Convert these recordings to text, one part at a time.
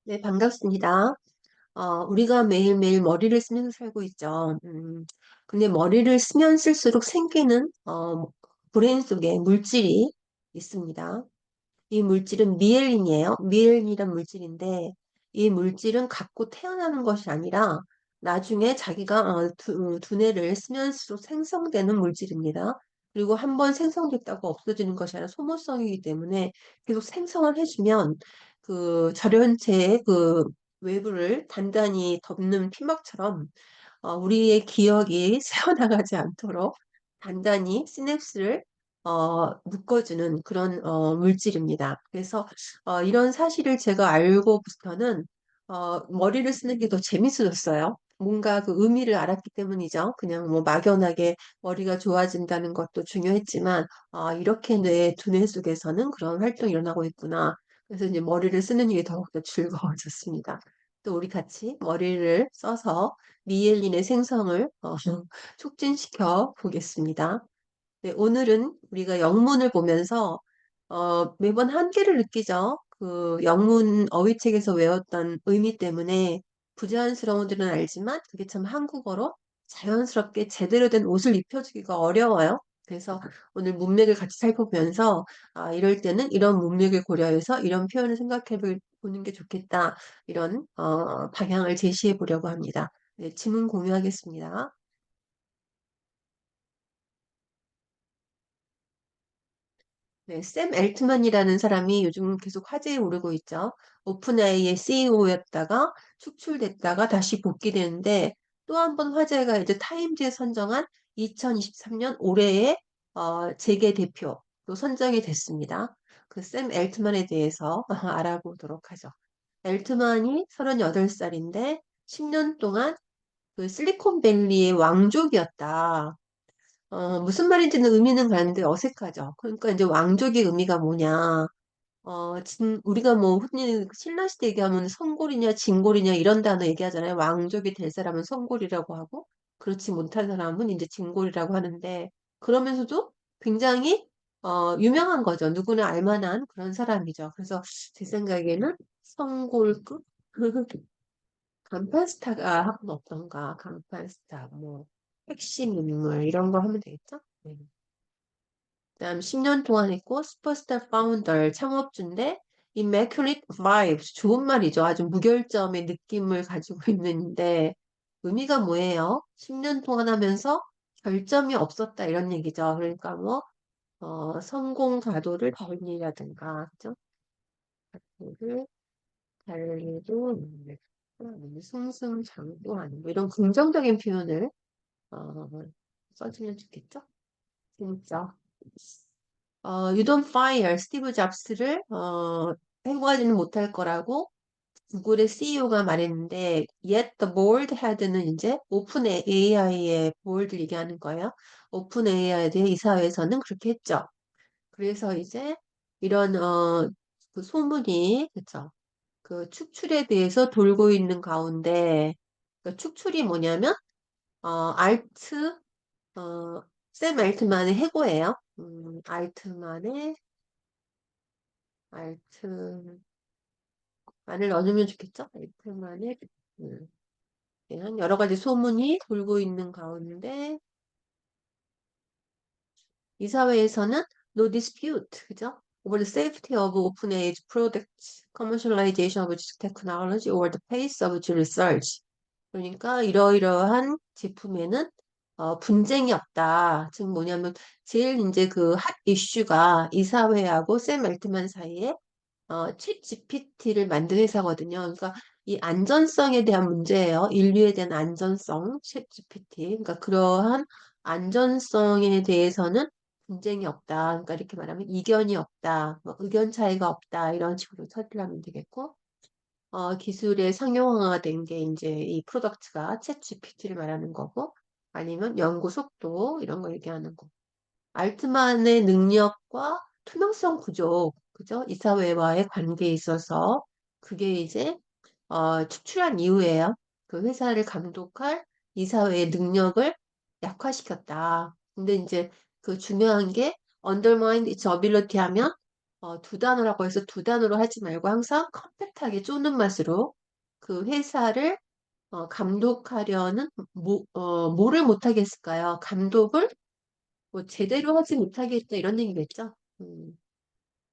네, 반갑습니다. 우리가 매일매일 머리를 쓰면서 살고 있죠. 근데 머리를 쓰면 쓸수록 생기는, 브레인 속에 물질이 있습니다. 이 물질은 미엘린이에요. 미엘린이란 물질인데, 이 물질은 갖고 태어나는 것이 아니라, 나중에 자기가 두뇌를 쓰면 쓸수록 생성되는 물질입니다. 그리고 한번 생성됐다고 없어지는 것이 아니라 소모성이기 때문에 계속 생성을 해주면 절연체의 외부를 단단히 덮는 피막처럼 우리의 기억이 새어나가지 않도록 단단히 시냅스를 묶어주는 그런 물질입니다. 그래서 이런 사실을 제가 알고부터는 머리를 쓰는 게 더 재밌어졌어요. 뭔가 그 의미를 알았기 때문이죠. 그냥 뭐 막연하게 머리가 좋아진다는 것도 중요했지만, 이렇게 두뇌 속에서는 그런 활동이 일어나고 있구나. 그래서 이제 머리를 쓰는 일이 더욱더 즐거워졌습니다. 또 우리 같이 머리를 써서 미엘린의 생성을 촉진시켜 보겠습니다. 네, 오늘은 우리가 영문을 보면서 매번 한계를 느끼죠. 그 영문 어휘책에서 외웠던 의미 때문에 부자연스러운 줄은 알지만 그게 참 한국어로 자연스럽게 제대로 된 옷을 입혀주기가 어려워요. 그래서 오늘 문맥을 같이 살펴보면서 이럴 때는 이런 문맥을 고려해서 이런 표현을 생각해 보는 게 좋겠다. 이런 방향을 제시해 보려고 합니다. 네, 질문 공유하겠습니다. 네, 샘 엘트만이라는 사람이 요즘 계속 화제에 오르고 있죠. 오픈AI의 CEO였다가 축출됐다가 다시 복귀되는데 또 한 번 화제가 이제 타임즈에 선정한 2023년 올해의 재계 대표로 선정이 됐습니다. 그 샘 엘트만에 대해서 알아보도록 하죠. 엘트만이 38살인데 10년 동안 그 실리콘밸리의 왕족이었다. 무슨 말인지는 의미는 가는데 어색하죠. 그러니까 이제 왕족의 의미가 뭐냐. 우리가 뭐 흔히 신라시대 얘기하면 성골이냐 진골이냐 이런 단어 얘기하잖아요. 왕족이 될 사람은 성골이라고 하고, 그렇지 못한 사람은 이제 진골이라고 하는데, 그러면서도 굉장히, 유명한 거죠. 누구나 알만한 그런 사람이죠. 그래서 제 생각에는 성골급? 간판스타가 하면 어떤가? 간판스타, 뭐, 핵심 인물, 이런 거 하면 되겠죠? 네. 그다음 10년 동안 했고 슈퍼스타 파운더 창업주인데 Immaculate Vibes 좋은 말이죠. 아주 무결점의 느낌을 가지고 있는데 의미가 뭐예요? 10년 동안 하면서 결점이 없었다 이런 얘기죠. 그러니까 뭐 성공 가도를 달리라든가 그죠? 가도를 달리도 승승장구하는 뭐 이런 긍정적인 표현을 어, 써주면 좋겠죠? 진짜. You don't fire 스티브 잡스를 해고하지는 못할 거라고 구글의 CEO가 말했는데 yet the board had는 이제 오픈 AI의 보ard를 얘기하는 거예요. 오픈 AI에 대해 이사회에서는 그렇게 했죠. 그래서 이제 이런 그 소문이 그쵸. 그 축출에 대해서 돌고 있는 가운데 그 축출이 뭐냐면 알트 샘 알트만의 해고예요. 알트만의 알트만을 넣으면 좋겠죠? 알트만의 대한 여러 가지 소문이 돌고 있는 가운데 이사회에서는 no dispute, 그죠? over the safety of open age products, commercialization of technology, or the pace of research. 그러니까 이러이러한 제품에는 분쟁이 없다. 즉 뭐냐면 제일 이제 그 핫 이슈가 이사회하고 샘 알트만 사이에 챗 GPT를 만든 회사거든요. 그러니까 이 안전성에 대한 문제예요. 인류에 대한 안전성, 챗 GPT. 그러니까 그러한 안전성에 대해서는 분쟁이 없다. 그러니까 이렇게 말하면 이견이 없다. 뭐 의견 차이가 없다. 이런 식으로 처리를 하면 되겠고, 기술의 상용화가 된 게 이제 이 프로덕트가 챗 GPT를 말하는 거고, 아니면 연구 속도 이런 거 얘기하는 거. 알트만의 능력과 투명성 부족, 그죠? 이사회와의 관계에 있어서 그게 이제 축출한 이유예요. 그 회사를 감독할 이사회의 능력을 약화시켰다. 근데 이제 그 중요한 게 undermine its ability 하면 두 단어라고 해서 두 단어로 하지 말고 항상 컴팩트하게 쪼는 맛으로 그 회사를 감독하려는 뭐를 못하게 했을까요? 감독을 뭐 제대로 하지 못하겠다 이런 얘기겠죠?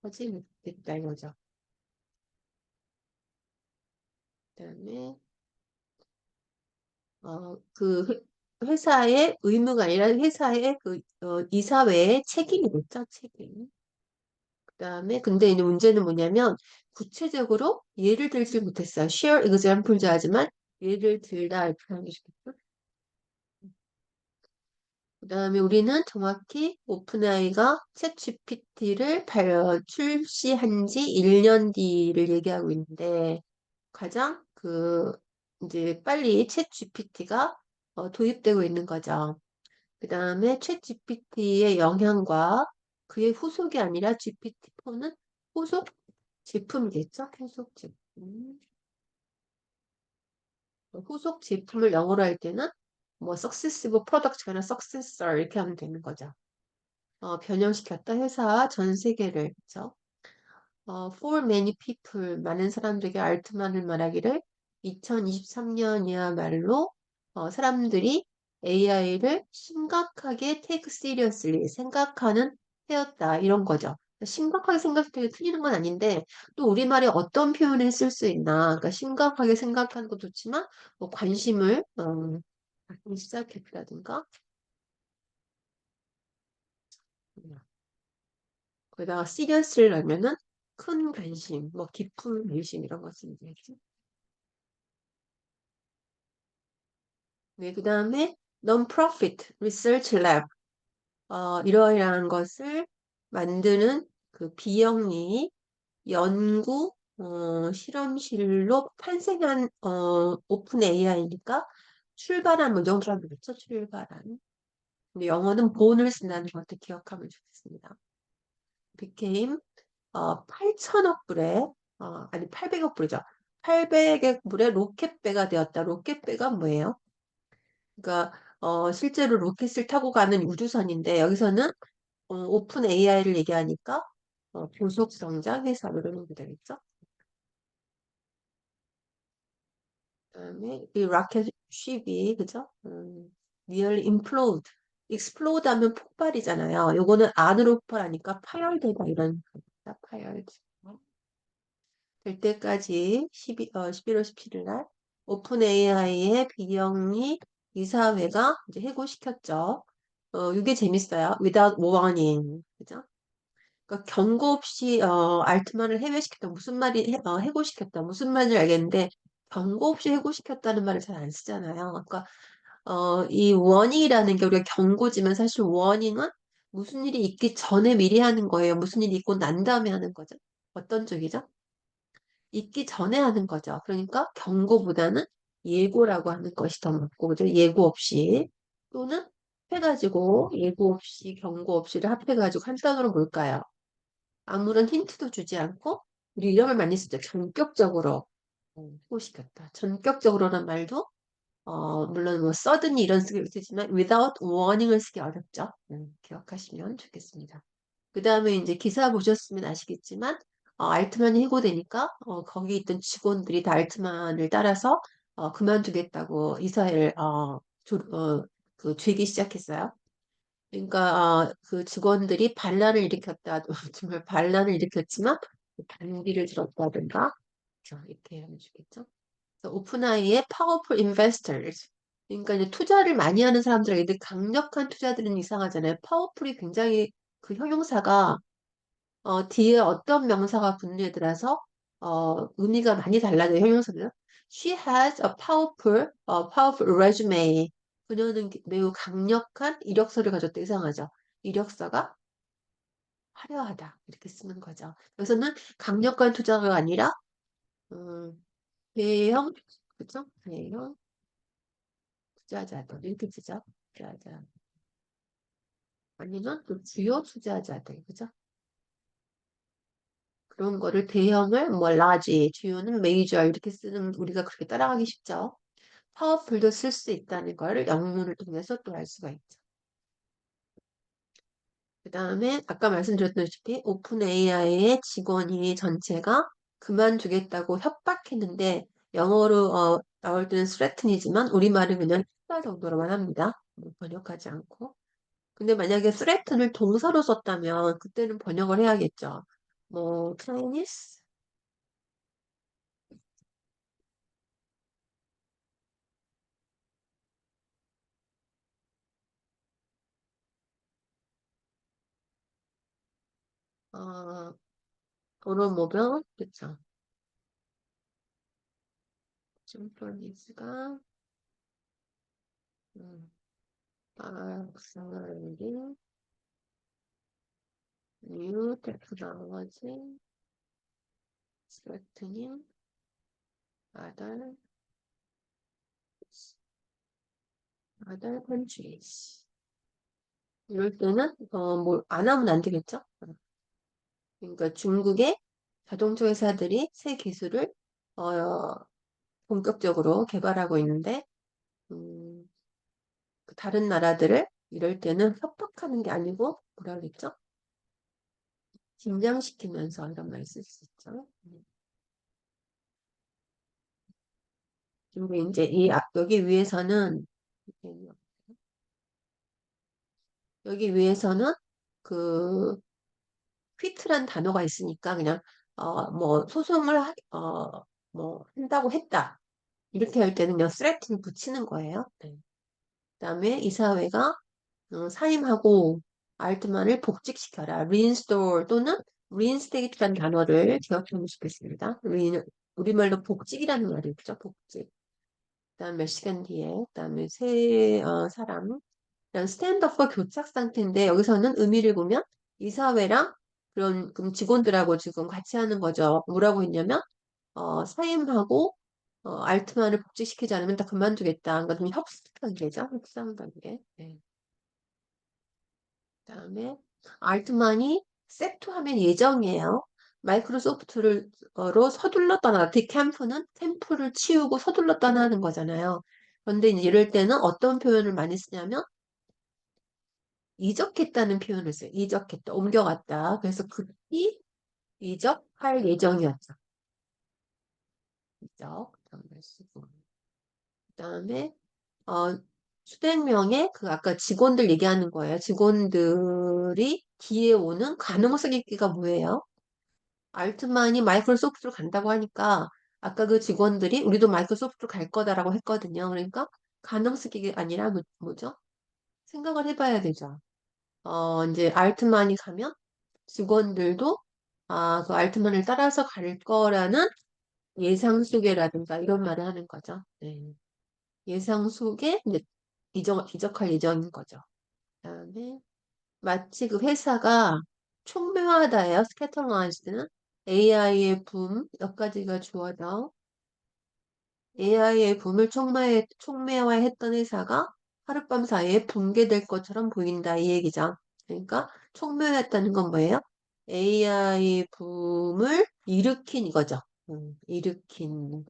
하지 못했다 이거죠. 그다음에 그 회사의 의무가 아니라 회사의 이사회의 책임이겠죠? 책임. 그다음에 근데 이제 문제는 뭐냐면 구체적으로 예를 들지 못했어요. share example자 하지만 예를 들다 이렇게 하는 게 좋겠죠? 그다음에 우리는 정확히 오픈AI가 챗 GPT를 출시한 지 1년 뒤를 얘기하고 있는데 가장 이제 빨리 챗 GPT가 도입되고 있는 거죠. 그다음에 챗 GPT의 영향과 그의 후속이 아니라 GPT-4는 후속 제품이겠죠? 후속 제품. 후속 제품을 영어로 할 때는 뭐 successive product가 아니라 successor 이렇게 하면 되는 거죠. 변형시켰다 회사 전 세계를 그죠? For many people 많은 사람들에게 알트만을 말하기를 2023년이야말로 사람들이 AI를 심각하게 take seriously 생각하는 해였다 이런 거죠. 심각하게 생각하기 틀리는 건 아닌데 또 우리말에 어떤 표현을 쓸 수 있나 그러니까 심각하게 생각하는 것도 좋지만 뭐 관심을 갖기 시작했다든가 거기다가 serious를 넣으면은 큰 관심, 뭐 깊은 관심 이런 거 쓰면 되겠지. 네, 그 다음에 non-profit research lab 이러이러한 것을 만드는 그 비영리 연구 실험실로 탄생한 오픈 AI니까 출발한 뭐 영어로 그랬죠? 출발한. 근데 영어는 본을 쓴다는 것도 기억하면 좋겠습니다. became 8천억 불에 아니 800억 불이죠. 800억 불의 로켓배가 되었다. 로켓배가 뭐예요? 그러니까 실제로 로켓을 타고 가는 우주선인데 여기서는 오픈 AI를 얘기하니까 고속 성장 회사 이런 게 되겠죠. 그다음에 이 로켓 쉽이 그죠? nearly implode. explode 하면 폭발이잖아요. 요거는 안으로 폭발하니까 파열되다 이런 겁니다. 파열. 될 때까지 11월 17일 날 오픈 AI의 비영리 이사회가 이제 해고시켰죠. 이게 재밌어요. without warning. 그죠? 그러니까 경고 없이 알트만을 해외시켰다. 무슨 말이 해고시켰다. 무슨 말인지 알겠는데 경고 없이 해고시켰다는 말을 잘 안 쓰잖아요. 그러니까 이 warning이라는 게 우리가 경고지만 사실 warning은 무슨 일이 있기 전에 미리 하는 거예요. 무슨 일이 있고 난 다음에 하는 거죠. 어떤 쪽이죠? 있기 전에 하는 거죠. 그러니까 경고보다는 예고라고 하는 것이 더 맞고, 그죠? 예고 없이. 또는 해가지고, 예고 없이, 경고 없이를 합해가지고 한 단어로 뭘까요? 아무런 힌트도 주지 않고, 우리 이름을 많이 쓰죠. 전격적으로 호시켰다. 전격적으로는 말도, 물론 뭐, suddenly 이런 쓰지만, without warning을 쓰기 어렵죠. 기억하시면 좋겠습니다. 그 다음에 이제 기사 보셨으면 아시겠지만, 알트만이 해고되니까, 거기 있던 직원들이 다 알트만을 따라서, 그만두겠다고 이사회를, 죄기 시작했어요. 그러니까, 그 직원들이 반란을 일으켰다, 정말 반란을 일으켰지만, 반기를 들었다든가, 그렇죠. 이렇게 하면 좋겠죠. 그래서 오픈아이의 powerful investors. 그러니까 이제 투자를 많이 하는 사람들에게 강력한 투자들은 이상하잖아요. 파워풀이 굉장히 그 형용사가 뒤에 어떤 명사가 붙느냐에 따라서 의미가 많이 달라져요. 형용사는. She has a powerful resume. 그녀는 매우 강력한 이력서를 가졌다. 이상하죠. 이력서가 화려하다. 이렇게 쓰는 거죠. 여기서는 강력한 투자가 아니라 음, 대형 그죠? 대형 투자자들 이렇게 쓰죠. 투자자 아니면 또 주요 투자자들 그죠? 그런 거를 대형을 뭐 large, 주요는 major 이렇게 쓰는 우리가 그렇게 따라가기 쉽죠. 파워풀도 쓸 수 있다는 걸 영문을 통해서 또 알 수가 있죠. 그 다음에 아까 말씀드렸다시피 오픈 AI의 직원이 전체가 그만두겠다고 협박했는데 영어로 나올 때는 threaten이지만 우리말은 그냥 협박 정도로만 합니다. 번역하지 않고. 근데 만약에 threaten을 동사로 썼다면 그때는 번역을 해야겠죠. 뭐 Chinese? 어, 도로모병? 그쵸. 심플리스가 accelerating new technology threatening other other countries. 이럴 때는 뭐 안 하면 안 되겠죠? 그러니까 중국의 자동차 회사들이 새 기술을 어, 본격적으로 개발하고 있는데 음, 그 다른 나라들을 이럴 때는 협박하는 게 아니고 뭐라 그랬죠? 긴장시키면서 이런 말 쓸 수 있죠. 그리고 이제 여기 위에서는 여기 위에서는 그 퀴트란 단어가 있으니까 그냥 뭐 소송을 뭐 한다고 했다. 이렇게 할 때는 그냥 threaten 붙이는 거예요. 네. 그다음에 이사회가 사임하고 알트만을 복직시켜라. reinstall 또는 reinstate라는 단어를 기억하면 좋겠습니다. 우리말로 복직이라는 말이 있죠. 복직. 그다음 몇 시간 뒤에 그다음에 새 사람 그냥 스탠드업과 교착 상태인데 여기서는 의미를 보면 이사회랑 그럼 직원들하고 지금 같이 하는 거죠. 뭐라고 했냐면 사임하고 알트만을 복직시키지 않으면 다 그만두겠다. 그러니까 좀 협상 단계죠. 협상 단계. 네. 그다음에 알트만이 셉투하면 예정이에요. 마이크로소프트로 서둘러 떠나. 디캠프는 캠프를 치우고 서둘러 떠나는 거잖아요. 그런데 이제 이럴 때는 어떤 표현을 많이 쓰냐면 이적했다는 표현을 써요. 이적했다, 옮겨갔다. 그래서 급히 이적할 예정이었죠. 이적. 그다음에 쓰고. 그다음에 수백 명의 그 아까 직원들 얘기하는 거예요. 직원들이 뒤에 오는 가능성 있기가 뭐예요? 알트만이 마이크로소프트로 간다고 하니까 아까 그 직원들이 우리도 마이크로소프트로 갈 거다라고 했거든요. 그러니까 가능성 있기 아니라 뭐죠? 생각을 해봐야 되죠. 이제 알트만이 가면 직원들도 그 알트만을 따라서 갈 거라는 예상 속에라든가 이런 말을 하는 거죠. 네. 예상 속에 이제 이적할 예정인 거죠. 그다음에 마치 그 회사가 촉매하다예요. 스캐터라이즈는 AI의 붐 몇 가지가 주어져 AI의 붐을 촉매화했던 회사가 하룻밤 사이에 붕괴될 것처럼 보인다 이 얘기죠. 그러니까 촉매화했다는 건 뭐예요? AI 붐을 일으킨 이거죠. 일으킨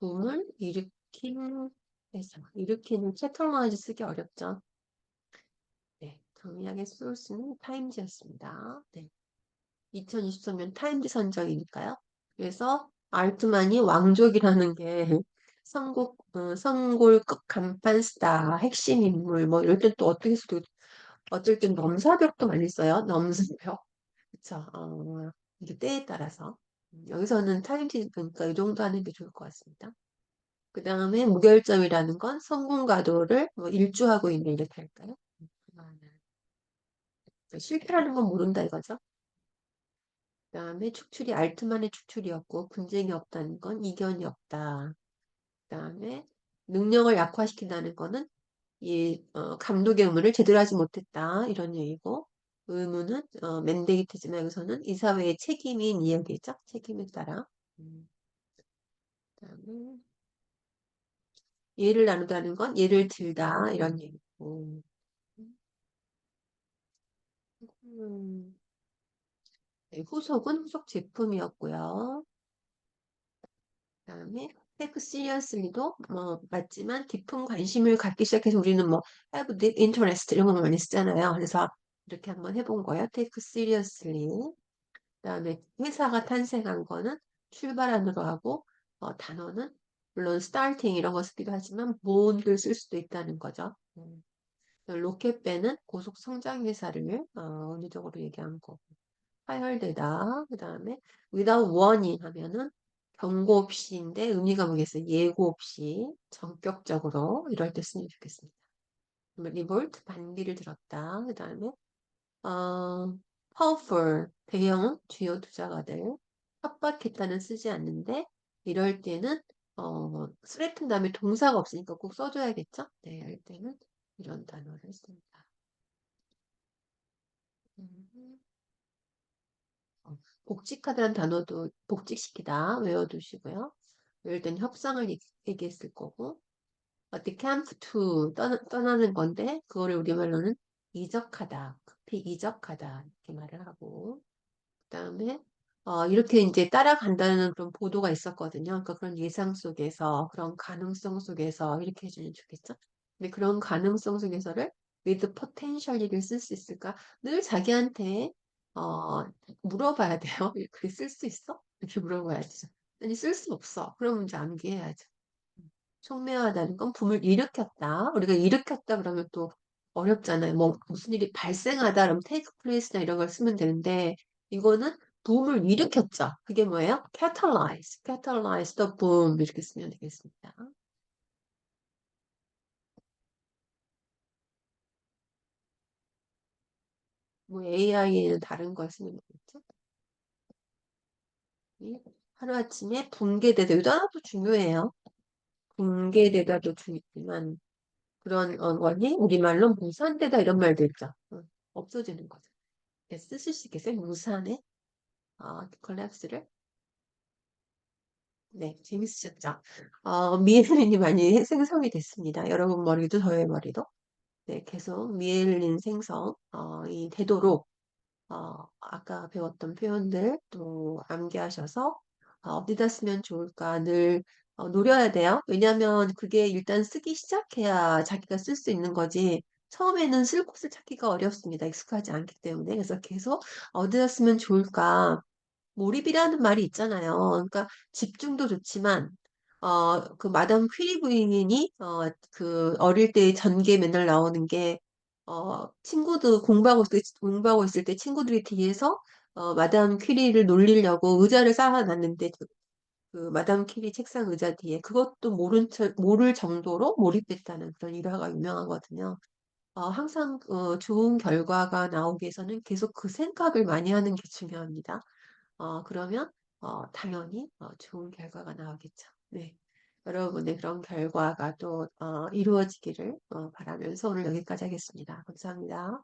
붐을 일으킨 회사. 일으키는 채털마이즈 쓰기 어렵죠. 네, 정리하게 소스는 타임즈였습니다. 네. 2023년 타임즈 선정이니까요. 그래서 알트만이 왕족이라는 게 성골급 간판 스타, 핵심 인물, 뭐 이럴 땐 또 어떻게 써도 어쩔 땐 넘사벽도 많이 써요. 넘사벽. 그쵸. 이게 때에 따라서. 여기서는 타임즈 그러니까 이 정도 하는 게 좋을 것 같습니다. 그 다음에 무결점이라는 건 성공과도를 뭐 일주하고 있는 이렇게 할까요? 실패하는 건 모른다 이거죠. 그다음에 축출이 알트만의 축출이었고 분쟁이 없다는 건 이견이 없다. 그다음에 능력을 약화시킨다는 거는 이 감독의 의무를 제대로 하지 못했다 이런 얘기고 의무는 맨데이트지만 여기서는 이사회의 책임인 이야기죠. 책임에 따라. 그다음에 예를 나누다는 건 예를 들다 이런 얘기고. 음, 네, 후속은 후속 제품이었고요. 그다음에 테이크 시리어스리도 뭐 맞지만 깊은 관심을 갖기 시작해서 우리는 뭐 have deep interest 이런 거 많이 쓰잖아요. 그래서 이렇게 한번 해본 거예요. take seriously. 그다음에 회사가 탄생한 거는 출발한으로 하고 단어는 물론 starting 이런 거 쓰기도 하지만 born를 쓸 수도 있다는 거죠. 로켓배는 고속 성장 회사를 의미적으로 얘기한 거고 파열되다. 그다음에 without warning 하면은 경고 없이인데 의미가 뭐겠어요? 예고 없이 전격적으로 이럴 때 쓰면 좋겠습니다. revolt 반기를 들었다. 그다음에 powerful, 대형, 주요 투자가들, 협박했다는 쓰지 않는데, 이럴 때는, threaten 다음에 동사가 없으니까 꼭 써줘야겠죠? 네, 이럴 때는 이런 단어를 씁니다. 음, 복직하다는 단어도 복직시키다 외워두시고요. 이럴 때는 협상을 얘기했을 거고, decamp to 떠나는 건데, 그거를 우리말로는 이적하다, 급히 이적하다 이렇게 말을 하고, 그다음에 이렇게 이제 따라간다는 그런 보도가 있었거든요. 그러니까 그런 예상 속에서 그런 가능성 속에서 이렇게 해주면 좋겠죠. 근데 그런 가능성 속에서를 with potentially를 쓸 수 있을까? 늘 자기한테 어, 물어봐야 돼요. 그게 쓸 수 있어? 이렇게 물어봐야죠. 아니 쓸 수 없어. 그러면 이제 암기해야죠. 촉매하다는 건 붐을 일으켰다. 우리가 일으켰다 그러면 또 어렵잖아요. 뭐 무슨 일이 발생하다 그러면 take place나 이런 걸 쓰면 되는데 이거는 붐을 일으켰죠. 그게 뭐예요? catalyze, catalyze the boom 이렇게 쓰면 되겠습니다. 뭐 AI에는 다른 걸 쓰면 되겠죠. 하루아침에 붕괴되다. 이거 하나도 중요해요. 붕괴되다도 중요하지만 그런 거니 우리말로 무산되다 이런 말도 있죠. 없어지는 거죠. 네, 쓰실 수 있겠어요? 무산에 콜랩스를. 네, 재밌으셨죠? 미에린이 많이 생성이 됐습니다. 여러분 머리도 저의 머리도. 네, 계속 미에린 생성, 이 되도록 아까 배웠던 표현들 또 암기하셔서 어디다 쓰면 좋을까 늘 노려야 돼요. 왜냐하면 그게 일단 쓰기 시작해야 자기가 쓸 수 있는 거지. 처음에는 쓸 곳을 찾기가 어렵습니다. 익숙하지 않기 때문에. 그래서 계속 어디다 쓰면 좋을까 몰입이라는 말이 있잖아요. 그러니까 집중도 좋지만 그 마담 퀴리 부인이 그 어릴 때 전개 맨날 나오는 게 친구들 공부하고 있을 때 친구들이 뒤에서 마담 퀴리를 놀리려고 의자를 쌓아놨는데 그 마담 퀴리 책상 의자 뒤에 그것도 모를 정도로 몰입했다는 그런 일화가 유명하거든요. 항상 좋은 결과가 나오기 위해서는 계속 그 생각을 많이 하는 게 중요합니다. 그러면 당연히 좋은 결과가 나오겠죠. 네. 여러분의 그런 결과가 또 이루어지기를 바라면서 오늘 여기까지 하겠습니다. 감사합니다.